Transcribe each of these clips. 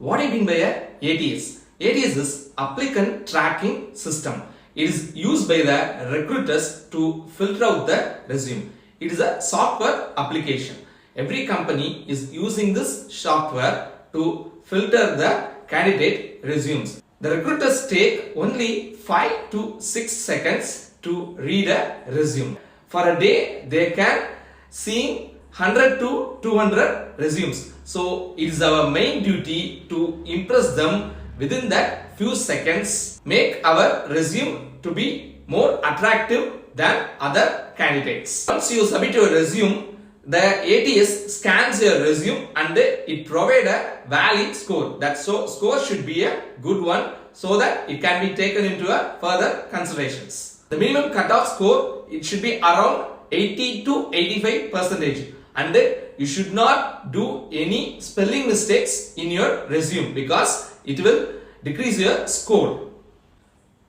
What do you mean by a ATS? ATS is Applicant Tracking System. It is used by the recruiters to filter out the resume. It is a software application. Every company is using this software to filter the candidate resumes. The recruiters take only 5 to 6 seconds to read a resume. For a day, they can see 100 to 200 resumes. So it is our main duty to impress them within that few seconds, make our resume to be more attractive than other candidates. Once you submit your resume, the ATS scans your resume and it provides a valid score. That score should be a good one so that it can be taken into a further considerations. The minimum cutoff score, it should be around 80 to 85%, and you should not do any spelling mistakes in your resume because it will decrease your score.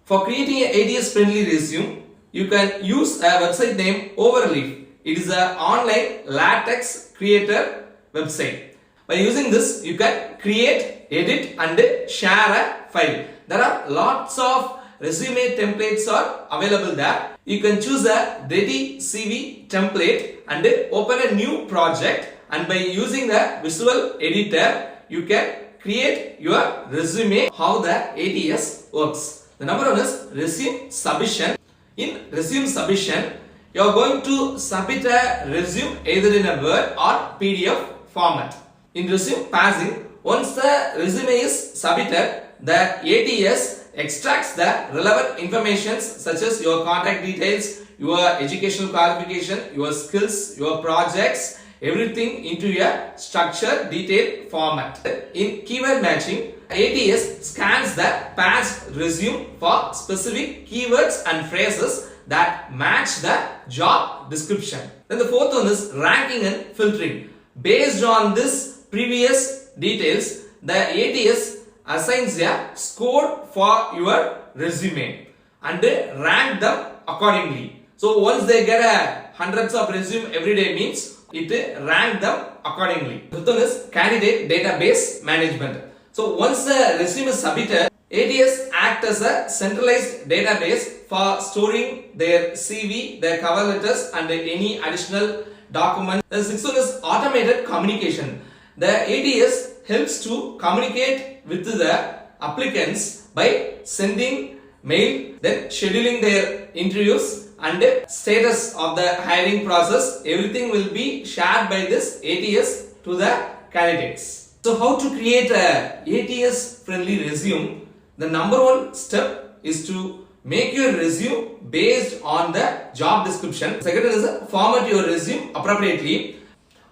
For creating an ATS-friendly resume, you can use a website named Overleaf. It is an online latex creator website. By using this, you can create, edit and share a file. There are lots of resume templates are available there. You can choose a ready CV template and open a new project, and by using the visual editor, you can create your resume. How the ATS works. The number one is resume submission. In resume submission, you are going to submit a resume either in a Word or PDF format. In resume passing, once the resume is submitted, the ATS extracts the relevant information such as your contact details, your educational qualification, your skills, your projects, everything into a structured detailed format. In keyword matching, ATS scans the past resume for specific keywords and phrases that match the job description. Then the fourth one is ranking and filtering. Based on this previous details, the ATS assigns a score for your resume and rank them accordingly. So once they get hundreds of resume every day means it rank them accordingly. The fifth one is candidate database management. So once the resume is submitted, ATS acts as a centralized database for storing their CV, their cover letters and any additional documents. The sixth one is automated communication. The ATS helps to communicate with the applicants by sending mail, then scheduling their interviews and status of the hiring process. Everything will be shared by this ATS to the candidates. So how to create a ATS friendly resume? The number one step is to make your resume based on the job description. Second is format your resume appropriately.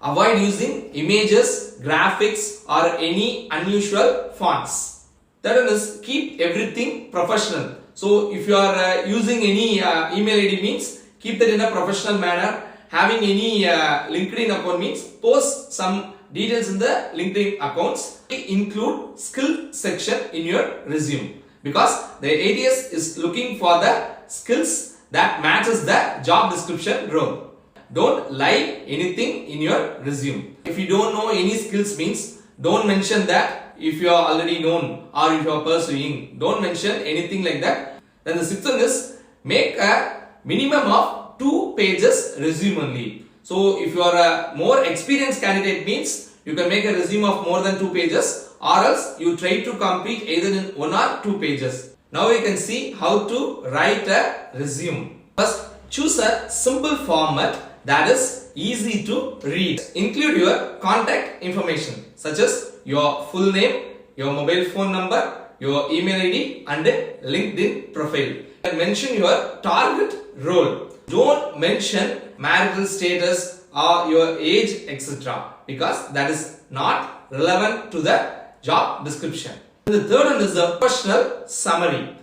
Avoid using images, graphics or any unusual fonts. Third one is keep everything professional. So if you are using any email ID means keep that in a professional manner. Having any LinkedIn account means post some details in the LinkedIn accounts. Include skill section in your resume because the ATS is looking for the skills that matches the job description role. Don't lie anything in your resume. If you don't know any skills means don't mention that. If you are already known or if you are pursuing, don't mention anything like that. Then the sixth one is make a minimum of 2 pages resume only. So if you are a more experienced candidate means you can make a resume of more than 2 pages, or else you try to complete either in 1 or 2 pages. Now we can see how to write a resume. First, choose a simple format that is easy to read. Include your contact information such as your full name, your mobile phone number, your email ID and LinkedIn profile. And mention your target role. Don't mention marital status or your age etc. because that is not relevant to the job description. The third one is the professional summary.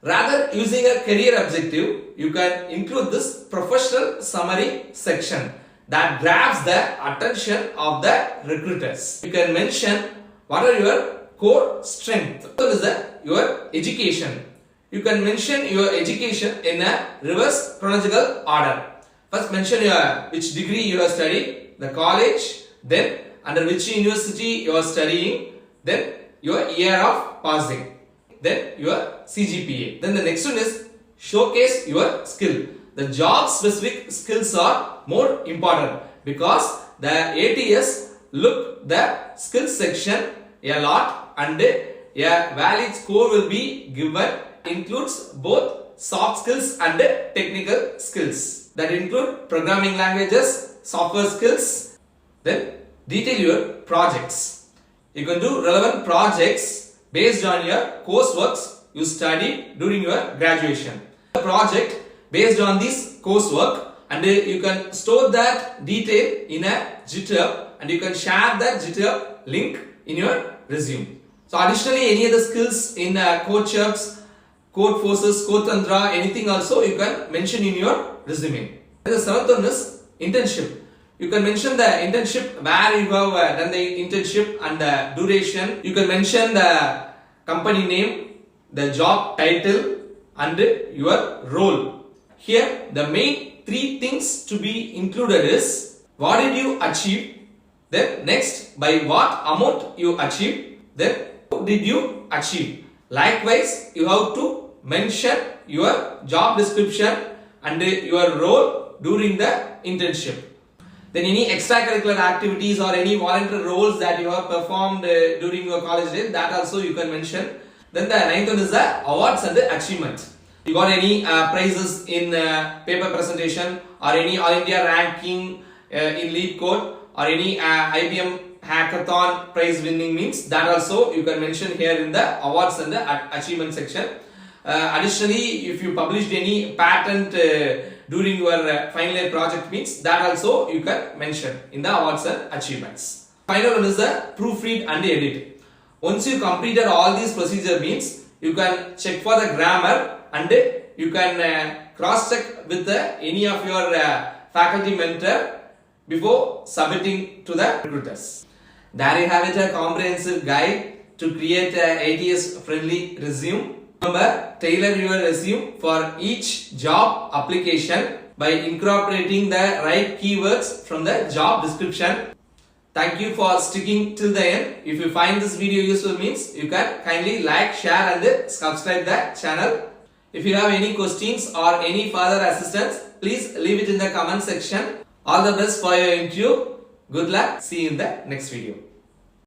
Rather using a career objective, you can include this professional summary section that grabs the attention of the recruiters. You can mention what are your core strengths. What is your education. You can mention your education in a reverse chronological order. First mention which degree you are studying, the college, then under which university you are studying, then your year of passing, then your CGPA. Then the next one is showcase your skill. The job specific skills are more important because the ATS look the skill section a lot and a valid score will be given. Includes both soft skills and technical skills. That include programming languages, software skills. Then detail your projects. You can do relevant projects based on your courseworks you studied during your graduation. A project based on this coursework, and you can store that detail in a GitHub and you can share that GitHub link in your resume. So additionally, any other skills in code checks, code forces, code tantra, anything also you can mention in your resume. And the seventh one is internship. You can mention the internship, where you have done the internship and the duration. You can mention the company name, the job title and your role. Here the main three things to be included is what did you achieve, then next by what amount you achieved, then how did you achieve. Likewise, you have to mention your job description and your role during the internship. Then any extracurricular activities or any volunteer roles that you have performed during your college days, that also you can mention. Then the ninth one is the awards and the achievement. You got any prizes in paper presentation or any All India ranking in lead code or any IBM hackathon prize winning, means that also you can mention here in the awards and the achievement section. Additionally, if you published any patent during your final year project, means that also you can mention in the awards and achievements. Final one is the proofread and edit. Once you completed all these procedure, means you can check for the grammar and you can cross check with any of your faculty mentor before submitting to the recruiters. There you have it, a comprehensive guide to create a ATS friendly resume. Remember, tailor your resume for each job application by incorporating the right keywords from the job description. Thank you for sticking till the end. If you find this video useful, means you can kindly like, share and subscribe the channel. If you have any questions or any further assistance, please leave it in the comment section. All the best for your interview. Good luck. See you in the next video.